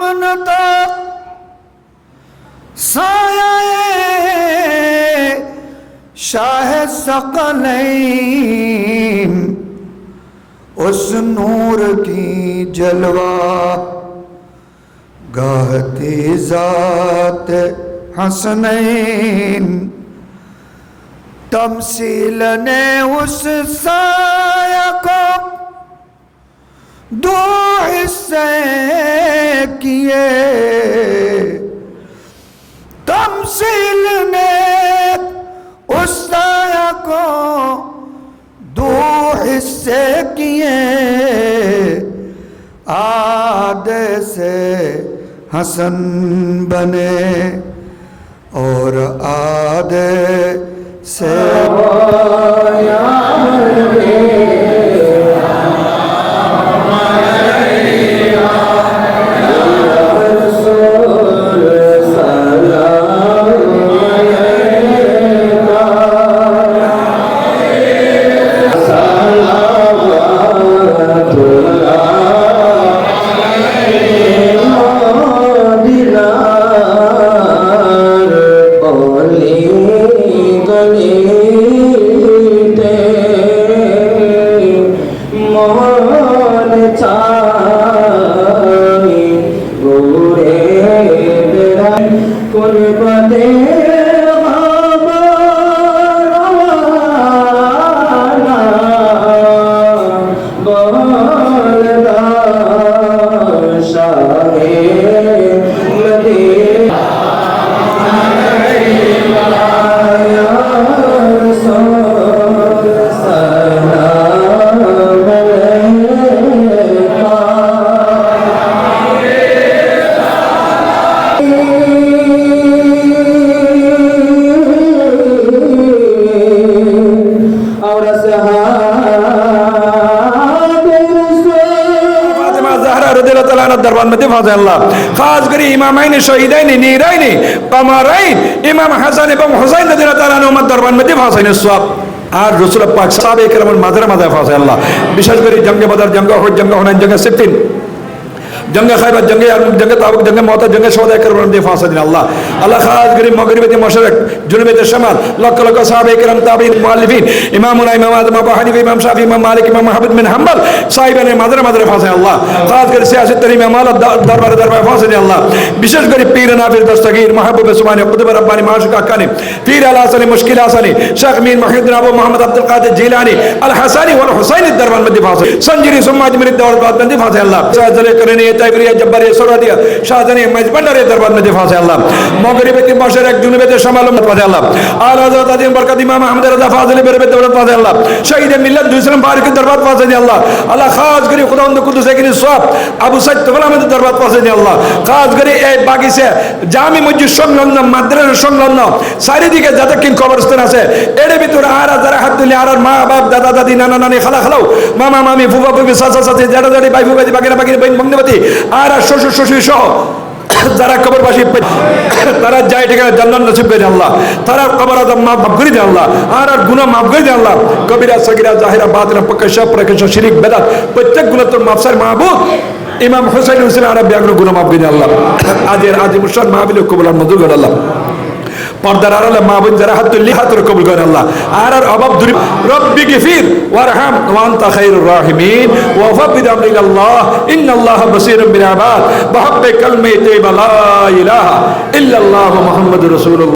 सामने तो साया शाह सकलैन उस नूर की जलवा गाहती ज़ात हसनैन तमसील ने उस साया को दो हिस्से किए तमसील ने उस साया को दो हिस्से किए आधे से हसन बने और आधे से दरबार में अल्लाह खास करी इमामाइन शहीदाइन नीराइन कमराइन इमाम हसन एवं हुसैन रदियल्लाहु ताआला अन्हुम दरबार में फासाइन सवाब আর রাসূল পাক সাহাবায়ে কেরামের মাঝে মাঝে ফাসায় আল্লাহ বিশেষ করে জঙ্গে বদর জঙ্গ উহুদ জঙ্গ হুনাইন জঙ্গ সিফিন जंग खैबर जंग यारमुक जंग ताबुक जंग मौता जंग शोदा करबन दे फासा दिन अल्लाह अल्लाह खास करी मगरिब ते मशरिक जुनूब ते शमाल लक लक सहाबे किराम ताबीन मुअल्लिफिन इमामुना इमाम आदम अबू हनीफा इमाम शाफी इमाम मालिक इमाम अहमद बिन हंबल साहिबाने मादर मादर फासा अल्लाह खास करी सियासत तरीम माल दरबार दरबार फासा दिन अल्लाह विशेष करी पीर नाफिर दस्तगीर महबूब सुभान कुतुब रब्बानी माशिक अकानी पीर अल हसनी मुश्किल हसनी शेख मीर मुहिद्दीन अबू मोहम्मद अब्दुल कादिर जिलानी अल हसनी वल हुसैनी दरबार में फासा संजीरी सुम्मा अजमेरी दौर बाद में फासा अल्लाह साजले करने ताइबरिया जब्बारी सोरादिया शाहजनी मजबंडरे दरबार में दिफा से अल्लाह मगरिब के मशरिक जुनूब ते शमाल में फासा अल्लाह आला हजरत अजीम बरकत इमाम अहमद रजा फाजिल बेरबे दौलत फासा अल्लाह शहीद मिल्लत दूसरे बारिक दरबार फासा दे अल्लाह अल्लाह खास करी खुदावंद कुदस के सवाब अबू सईद तबला में दरबार फासा दे अल्लाह खास करी ए बाकी से जामी मस्जिद संलग्न माद्रासा संलग्न চারিদিকে যতক্ষণ কবরস্থান আছে এর ভিতরে আরা যারা হাত তুলে আর মা বাপ দাদা দাদি নানা নানি খালা খালাও মামা মামি ফুফা ফুফি চাচা চাচি জাডা জাডি ভাই ফুফাজি বাগিনা বাগিনা বইন বংনবতী আর শ্বশুর শ্বশুর সহ যারা কবরবাসী তারা যায় ঠিকানা জান্নাত নসিব করে আল্লাহ তারা কবর আযাব মাফ করে দে আল্লাহ আর গুনাহ মাফ করে দে আল্লাহ কবিরা সগীরা জাহিরা বাতিনা প্রকাশ প্রকাশ শিরক বেদাত প্রত্যেক গুনাহ তোর মাফসার মাহবুব ইমাম হুসাইন হুসেন আরবি আগ্রহ গুনাহ মাফ করে দে আল্লাহ আজ মুশাদ মাহফিল কবুল মঞ্জুর করে আল্লাহ पर्दार आराले माबुन जरा हाथ तुल्ली हाथ कबूल कर अल्लाह आर अबाब दुरी रब्बी गिफिर वरहम व अंता खैरुर राहिमीन व फबिद अमरिक अल्लाह इन्नल्लाह बसीरुम बिल इबाद बहब्ब कलमे तैयबा ला इलाहा इल्लल्लाह मुहम्मदुर रसूलुल्लाह